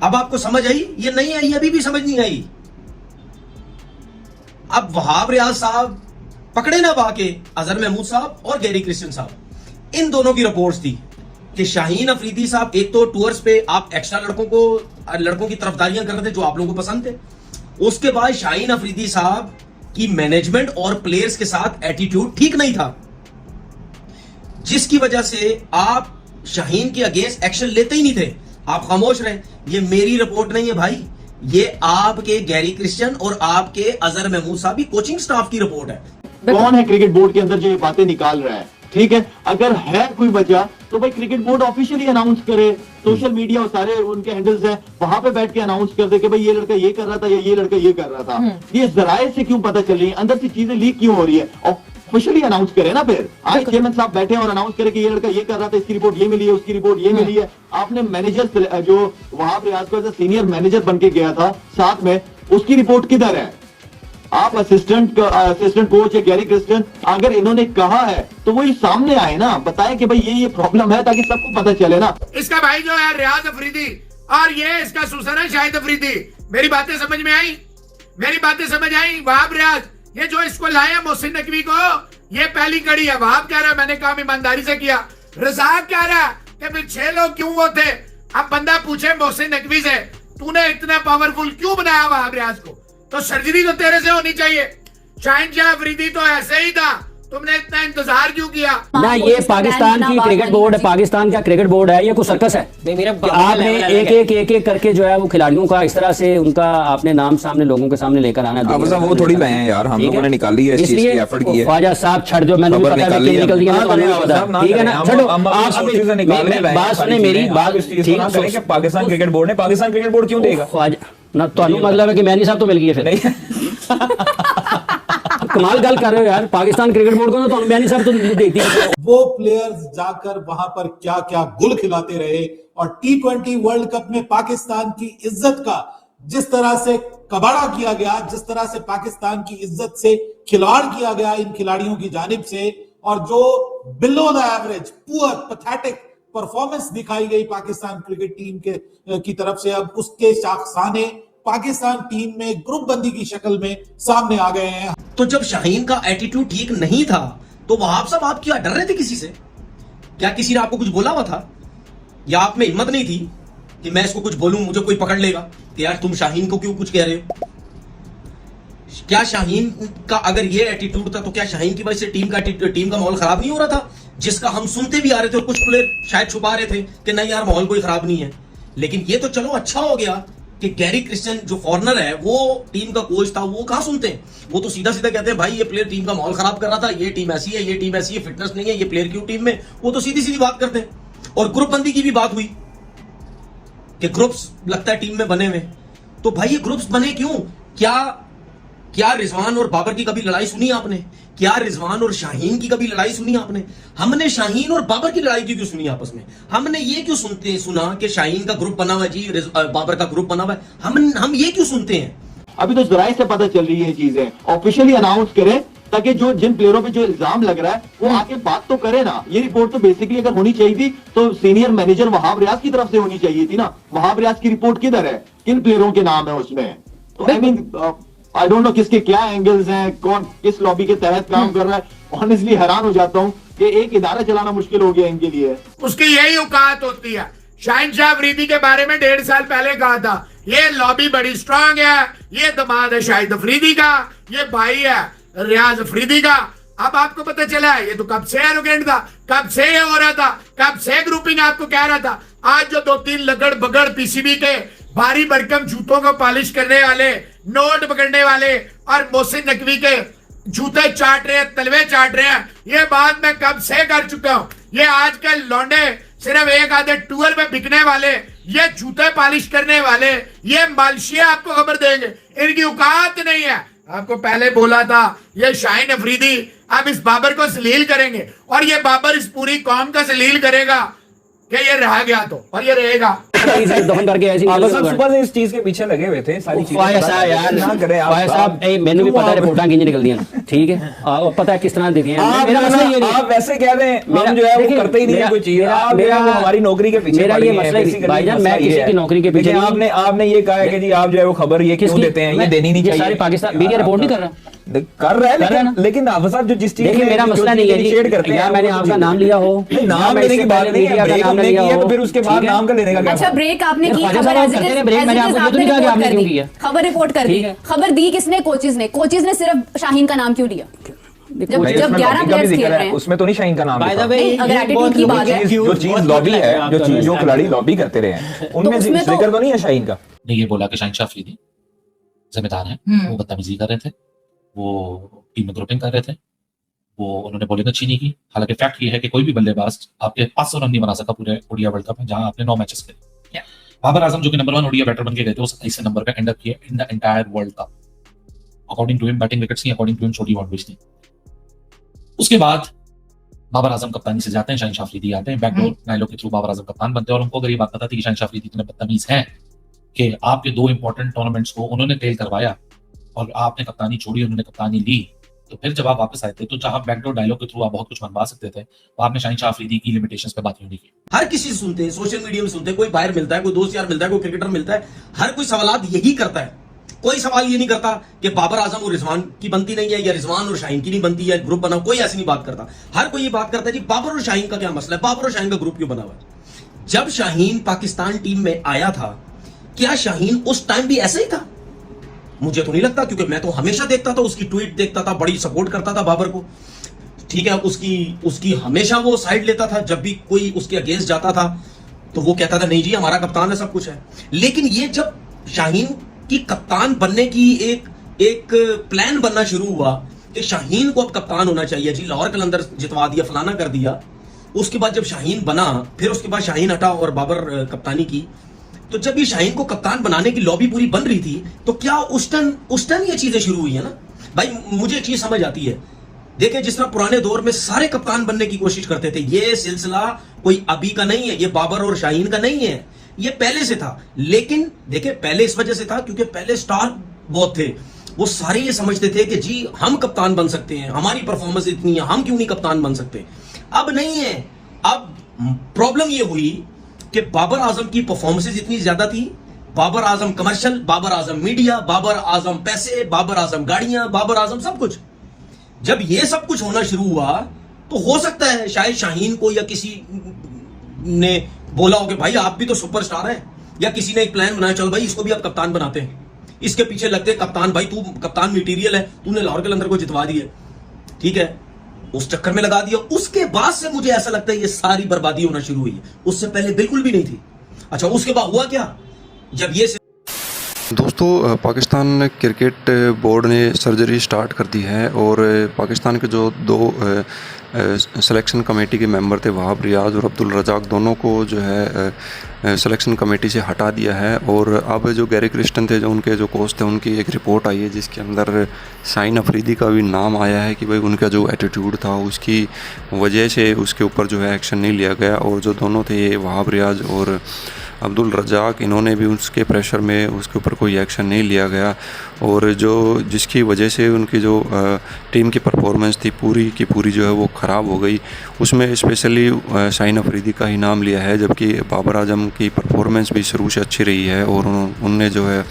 अब आपको समझ आई? ये नहीं आई, अभी भी समझ नहीं आई। अब वहाब रियाज साहब पकड़े ना वाके, अजहर महमूद साहब और गैरी क्रिश्चियन साहब, इन दोनों की रिपोर्ट्स थी कि शाहीन अफरीदी साहब एक तो टूर्स पे आप एक्स्ट्रा लड़कों की तरफदारियां कर रहे थे जो आप लोगों को पसंद थे। उसके बाद शाहीन अफरीदी साहब की मैनेजमेंट और प्लेयर्स के साथ एटीट्यूड ठीक नहीं था, जिसकी वजह से आप शाहीन के अगेंस्ट एक्शन लेते ही नहीं थे, आप खामोश रहे। ये मेरी रिपोर्ट नहीं है भाई, ये आपके गैरी क्रिश्चियन और आपके अजहर महमूद साहब की कोचिंग स्टाफ की रिपोर्ट है। कौन है क्रिकेट बोर्ड के अंदर जो ये बातें निकाल रहा है? ठीक है, अगर है कोई वजह तो भाई क्रिकेट बोर्ड ऑफिशियली अनाउंस करे, सोशल मीडिया और सारे उनके हैंडल्स हैं वहां पे बैठ के अनाउंस कर दे कि भाई ये लड़का ये कर रहा था या ये लड़का ये कर रहा था। ये जराए से क्यों पता चल रही है, अंदर से चीजें लीक क्यों हो रही है? ऑफिशियली अनाउंस करे ना, फिर आज चेयरमैन साहब बैठे और अनाउंस करे कि ये लड़का ये कर रहा था, इसकी रिपोर्ट ये मिली है, उसकी रिपोर्ट ये मिली है। आपने मैनेजर जो वहाब रियाज को सीनियर मैनेजर बन के गया था साथ में, उसकी रिपोर्ट किधर है? आप असिस्टेंट कोच है गैरी क्रिश्चियन, अगर इन्होंने कहा है तो वही सामने आए ना, बताए कि भाई ये प्रॉब्लम है, ताकि सबको पता चले ना। इसका भाई जो है रियाज अफरीदी और ये इसका सुसर है शाहिद अफरीदी। मेरी बातें समझ में आई? मेरी बातें समझ आई? वहाब रियाज ये जो इसको लाया मोहसिन नकवी को, ये पहली कड़ी है। वहाब कह रहा है मैंने काम ईमानदारी से किया, रज़ाक कह रहा है कि फिर 6 लोग क्यों वो थे। अब बंदा पूछे मोहसिन नकवी से तूने इतना पावरफुल क्यों बनाया वहाब रियाज को, तो सर्जरी तो तेरे से होनी चाहिए। शाहीन शाह अफरीदी तो ऐसे ही था, तुमने इतना इंतजार क्यों किया? ना ये पाकिस्तान की क्रिकेट बोर्ड है, पाकिस्तान का क्रिकेट बोर्ड है, ये कोई सर्कस है? आपने एक करके जो है वो खिलाड़ियों का इस तरह से उनका आपने नाम सामने लोगों के सामने लेकर आना। वो थोड़ी लाए हैं यार, हम लोगों ने निकाली है, इस चीज की एफर्ट की है। ख्वाजा साहब छड़ जो मैंने निकल दिया, ठीक है ना, छोड़ो आप बात सुने मेरी बात। पाकिस्तान क्रिकेट बोर्ड ने, पाकिस्तान क्रिकेट बोर्ड क्यों देगा ख्वाजा ना? तो मतलब है कि मैनी साहब तो मिल गई है फिर कमाल गल कर रहे हो यार, पाकिस्तान क्रिकेट बोर्ड को तो मैनी साहब तो देती है। वो प्लेयर्स जाकर वहां पर क्या क्या गुल खिलाते रहे, और T20 वर्ल्ड कप में पाकिस्तान की इज्जत का जिस तरह से कबाड़ा किया गया, जिस तरह से पाकिस्तान की इज्जत से खिलवाड़ किया गया इन खिलाड़ियों की जानिब से, और जो below the average poor pathetic performance दिखाई गई पाकिस्तान क्रिकेट टीम की तरफ से, अब उसके शाखसाने पाकिस्तान टीम में ग्रुप बंदी की शक्ल में सामने आ गए हैं। तो जब शाहीन का एटीट्यूड ठीक नहीं था तो वहाब साहब आप क्या डर रहे थे किसी से? क्या किसी ने आपको कुछ बोला हुआ था, या आप में हिम्मत नहीं थी कि मैं इसको कुछ बोलूं मुझे कोई पकड़ लेगा कि यार तुम शाहीन को क्यों कुछ कह रहे हो? क्या शाहीन का अगर ये एटीट्यूड था तो क्या शाहीन की वजह से टीम का माहौल खराब नहीं हो रहा था, जिसका हम सुनते भी आ रहे थे और कुछ प्लेयर शायद छुपा रहे थे कि नहीं यार माहौल कोई खराब नहीं है। लेकिन ये तो चलो अच्छा हो गया कि गैरी क्रिश्चियन जो फॉरनर है वो टीम का कोच था, वो कहां सुनते हैं, वो तो सीधा सीधा कहते हैं भाई ये प्लेयर टीम का माहौल खराब कर रहा था, ये टीम ऐसी है, ये टीम ऐसी है, फिटनेस नहीं है, ये प्लेयर क्यों टीम में, वो तो सीधी सीधी बात करते हैं। और ग्रुप बंदी की भी बात हुई कि ग्रुप्स लगता है टीम में बने हुए, तो भाई ये ग्रुप्स बने क्यों? क्या रिजवान और बाबर की कभी लड़ाई सुनी आपने? क्या रिजवान और शाहीन की कभी लड़ाई सुनी आपने? हमने शाहीन और बाबर की लड़ाई क्यों सुनी आपस में? हमने ये क्यों सुना कि शाहीन का ग्रुप बना हुआ है जी, बाबर का ग्रुप बना हुआ है, हम ये क्यों सुनते हैं? अभी तो जराए से पता चल रही है चीजें, ऑफिशियली अनाउंस करें ताकि जो जिन प्लेयरों पे जो इल्जाम लग रहा है वो आके बात तो करे ना। ये रिपोर्ट तो बेसिकली अगर होनी चाहिए थी तो सीनियर मैनेजर वहाब रियाज की तरफ से होनी चाहिए थी ना। वहाब रियाज की रिपोर्ट किधर है, किन प्लेयरों के नाम है उसमें? तो I mean I don't know किसके क्या एंगल्स हैं, कौन किस लॉबी के तहत काम कर रहा है। ऑनेस्टली हैरान हो जाता हूं कि एक इदारा चलाना मुश्किल हो गया इनके लिए। उसकी यही औकात होती है। शाहीन शाह अफरीदी के बारे में 1.5 साल पहले कहा था ये लॉबी बड़ी स्ट्रांग है, ये दामाद है शाहिद अफरीदी का, ये भाई है रियाज अफरीदी का। अब आपको पता चला है ये तो कब से एरोगेंट था, कब से ये हो रहा था, कब से ग्रुपिंग आपको कह रहा था। आज जो 2-3 लगड़ बगड़ पीसीबी के भारी भरकम जूतों को पॉलिश करने वाले, नोट पकड़ने वाले और मोहसिन नकवी के जूते चाट रहे हैं, तलवे चाट रहे हैं, ये बात मैं कब से कर चुका हूं। ये आजकल लौंडे सिर्फ एक आधे टूर में बिकने वाले, ये जूते पॉलिश करने वाले, ये मालशिया आपको खबर देंगे, इनकी औकात नहीं है। आपको पहले बोला था ये शाहीन अफरीदी अब इस बाबर को जलील करेंगे, और ये बाबर इस पूरी कौम का जलील करेगा कि ये रह गया तो, और ये रहेगा। दफन करके ऐसी आप सब सुबह से इस चीज के पीछे लगे हुए थे, सारी चीजें फायद साहब यार ना करें फायद साहब, मैंने भी पता है रिपोर्टां किंज निकल दियां, ठीक है, पता है किस तरह देती हैं। मेरा मसला ये नहीं, आप वैसे कह रहे हैं हम जो है वो करते ही नहीं है कोई चीज, आप मेरा हमारी नौकरी के पीछे मेरा पड़ ये गए हैं, मसला है basically भाईजान, मसला मैं ये किसी है। की नौकरी के पीछे लेकिन नहीं। आपने ये कहा है कि जी आप जो है वो खबर ये क्यों देते हैं, ये देनी नहीं चाहिए। सारे पाकिस्तान मीडिया रिपोर्ट नहीं कर रहा, कर रहा कर रहा है, ना। लेकिन आप साहब जो जिस चीज देखिए मेरा मसला नहीं है शेयर करते जी, हैं या मैंने आपका नाम लिया हो, नहीं, नाम या लेने की बात नहीं है, मीडिया का ब्रेक नाम हमने लिया की है हो, तो फिर उसके बाद ठीक है? नाम का लेने का क्या अच्छा, ब्रेक आपने की, ख्वाजा खबर साहब as it करते is- हैं ब्रेक, as मैंने it is आपको ये तो आपने नहीं कहा कि रिपोर्ट आपने कर क्यों दी। किया। खबर रिपोर्ट कर दी, ठीक है। खबर दी किसने? कोचेज ने। कोचेज ने सिर्फ शाहीन का नाम क्यों लिया? जब नहीं, जब उसमें 11 लॉबी का भी प्लेयर्स जिक्र खेल है, रहे हैं, उसमें तो नहीं शाहीन का नाम By the लिखा। way, नहीं, अगर एटीट्यूड की बात है, जो चीज लॉबी है, जो खिलाड़ी लॉबी करते रहे हैं, उनमें उसमें तो- जिक्र तो नहीं है शाहीन का। ने ये बोला कि शाहीन शाह अफरीदी जिम्मेदार हैं, वो बदतमीजी कर रहे थे, वो टीम में ग्रुपिंग कर रहे थे, वो उन्होंने बॉलिंग अच्छी नहीं की। हालांकि फैक्ट ये है कि कोई भी बल्लेबाज आपके 500 रन नहीं बना सका पूरे ओडिया वर्ल्ड कप में, जहां आपने 9 मैचेस खेले। बाबर आजम जो कि नंबर 1 ओडिया बैटर बन के गए थे, वो 27 नंबर पे एंड अप किए in the entire world cup. According to him batting wickets नहीं, अकॉर्डिंग टू हिम छोटी बाउंड्रीज थी। उसके बाद बाबर आजम कप्तानी से जाते हैं, शाहीन शाह अफरीदी आते हैं, बैकडोर डायलॉग के थ्रू बाबर आजम कप्तान बनते हैं, और उनको अगर ये बात पता थी कि शाहीन शाह अफरीदी इतने बदतमीज हैं कि आपके 2 इंपॉर्टेंट टूर्नामेंट्स को उन्होंने टेल करवाया और आपने कप्तानी छोड़ी, उन्होंने कप्तानी ली, तो फिर जब आप वापस आए थे तो जहां बैकडोर डायलॉग के थ्रू आप बहुत कुछ मनवा सकते थे, तो आपने शाहीन शाह अफरीदी की लिमिटेशंस पे बात क्यों नहीं की? हर किसी से सुनते हैं, सोशल मीडिया में सुनते हैं, कोई बाहर मिलता है, कोई दोस्त यार मिलता है, कोई क्रिकेटर मिलता है, हर कोई सवाल यही करता है। कोई सवाल ये नहीं करता कि बाबर आजम और रिजवान की बनती नहीं है, या रिजवान और शाहीन की नहीं बनती है, ग्रुप बना, कोई ऐसी नहीं बात करता। हर कोई ये बात करता है जी बाबर और शाहीन का क्या मसला है, बाबर और शाहीन का ग्रुप क्यों बना हुआ है। जब शाहीन पाकिस्तान टीम में आया था, क्या शाहीन उस टाइम भी ऐसा ही था? मुझे तो नहीं लगता, क्योंकि मैं तो हमेशा देखता था, उसकी ट्वीट देखता था, बड़ी सपोर्ट करता था बाबर को, ठीक है, उसकी हमेशा वो साइड लेता था। जब भी कोई उसके अगेंस्ट जाता था तो वो कहता था नहीं जी हमारा कप्तान है, सब कुछ है। लेकिन ये जब शाहीन की कप्तान बनने की एक प्लान बनना शुरू हुआ कि शाहीन को अब कप्तान होना चाहिए जी, लाहौर कलंदर जितवा दिया, फलाना कर दिया, उसके बाद जब शाहीन बना, फिर उसके बाद शाहीन हटा और बाबर कप्तानी की, तो जब ये शाहीन को कप्तान बनाने की लॉबी पूरी बन रही थी, तो क्या उस टाइम ये चीजें शुरू हुई है ना भाई। मुझे एक चीज समझ आती है, देखिए जिस तरह पुराने दौर में सारे कप्तान बनने की कोशिश करते थे, ये सिलसिला कोई अभी का नहीं है, ये बाबर और शाहीन का नहीं है, ये पहले से था। लेकिन देखिए पहले इस वजह से था क्योंकि पहले स्टार बहुत थे, वो सारे ये समझते थे कि जी हम कप्तान बन सकते हैं, हमारी परफॉर्मेंस इतनी है, हम क्यों नहीं कप्तान बन सकते। अब नहीं है, अब प्रॉब्लम ये हुई कि बाबर आजम की परफॉर्मेंसेज इतनी ज्यादा थी, बाबर आजम कमर्शियल, बाबर आजम मीडिया, बाबर आजम पैसे, बाबर आजम गाड़ियां, बाबर आजम सब कुछ। जब ये सब कुछ होना शुरू हुआ तो हो सकता है शायद शाहीन को या किसी ने बोला हो कि भाई आप भी तो सुपरस्टार हैं, या किसी ने एक प्लान बनाया, चल भाई इसको भी आप कप्तान बनाते हैं, इसके पीछे लगते कप्तान, भाई तू कप्तान मटेरियल है, तूने लाहौर कलंदर को जितवा दिए, ठीक है, उस चक्कर में लगा दिया। उसके बाद से मुझे ऐसा लगता है ये सारी बर्बादी होना शुरू हुई है, उससे पहले बिल्कुल भी नहीं थी। अच्छा उसके बाद हुआ क्या, जब ये दोस्तों पाकिस्तान क्रिकेट बोर्ड ने सर्जरी स्टार्ट कर दी है, और पाकिस्तान के जो 2 सिलेक्शन कमेटी के मेंबर थे, वहाब रियाज और अब्दुल रज़ाक, दोनों को जो है सिलेक्शन कमेटी से हटा दिया है। और अब जो गैरी क्रिस्टन थे, जो उनके जो कोच थे, उनकी एक रिपोर्ट आई है जिसके अंदर शाहीन अफरीदी का भी नाम आया है कि भाई उनका जो एटीट्यूड था उसकी वजह से उसके ऊपर जो है एक्शन नहीं लिया गया। और जो दोनों थे ये वहाब रियाज और अब्दुल रज़ाक, इन्होंने भी उसके प्रेशर में उसके ऊपर कोई एक्शन नहीं लिया गया, और जिसकी वजह से उनकी जो टीम की परफॉर्मेंस थी पूरी की पूरी जो है वो ख़राब हो गई। उसमें स्पेशली शाहीन अफरीदी का ही नाम लिया है, जबकि बाबर आजम की परफॉर्मेंस भी शुरू से अच्छी रही है, और उनने जो है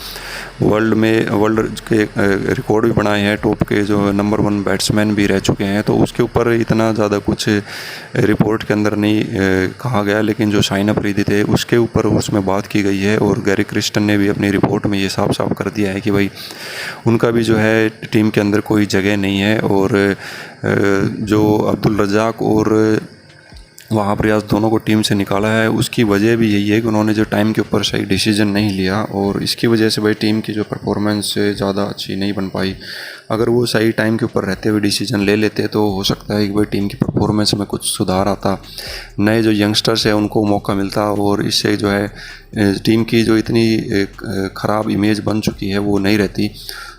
वर्ल्ड के रिकॉर्ड भी बनाए हैं, टॉप के जो नंबर 1 बैट्समैन भी रह चुके हैं। तो उसके ऊपर इतना ज़्यादा कुछ रिपोर्ट के अंदर नहीं कहा गया, लेकिन जो शाहीन अफरीदी थे उसके ऊपर उसमें बात की गई है, और गैरी क्रिस्टन ने भी अपनी रिपोर्ट में ये साफ साफ कर दिया है कि भाई उनका भी जो है टीम के अंदर कोई जगह नहीं है। और जो अब्दुल रज़ाक और वहाब रियाज दोनों को टीम से निकाला है, उसकी वजह भी यही है कि उन्होंने जो टाइम के ऊपर सही डिसीजन नहीं लिया, और इसकी वजह से भाई टीम की जो परफॉर्मेंस ज़्यादा अच्छी नहीं बन पाई। अगर वो सही टाइम के ऊपर रहते हुए डिसीजन ले लेते तो हो सकता है कि भाई टीम की परफॉर्मेंस में कुछ सुधार आता, नए जो यंगस्टर्स हैं उनको मौका मिलता, और इससे जो है टीम की जो इतनी ख़राब इमेज बन चुकी है वो नहीं रहती।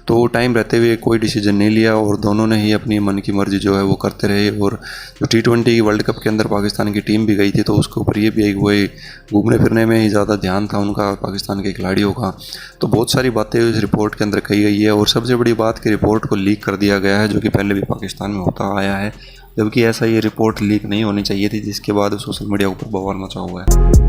तो टाइम रहते हुए कोई डिसीजन नहीं लिया और दोनों ने ही अपनी मन की मर्जी जो है वो करते रहे। और जो T20 वर्ल्ड कप के अंदर पाकिस्तान की टीम भी गई थी तो उसके ऊपर ये भी एक वही घूमने फिरने में ही ज़्यादा ध्यान था उनका, पाकिस्तान के खिलाड़ियों का। तो बहुत सारी बातें इस रिपोर्ट के अंदर कही गई है और सबसे बड़ी बात कि रिपोर्ट को लीक कर दिया गया है, जो कि पहले भी पाकिस्तान में होता आया है, जबकि ऐसा ये रिपोर्ट लीक नहीं होनी चाहिए थी, जिसके बाद सोशल मीडिया के ऊपर बवाल मचा हुआ है।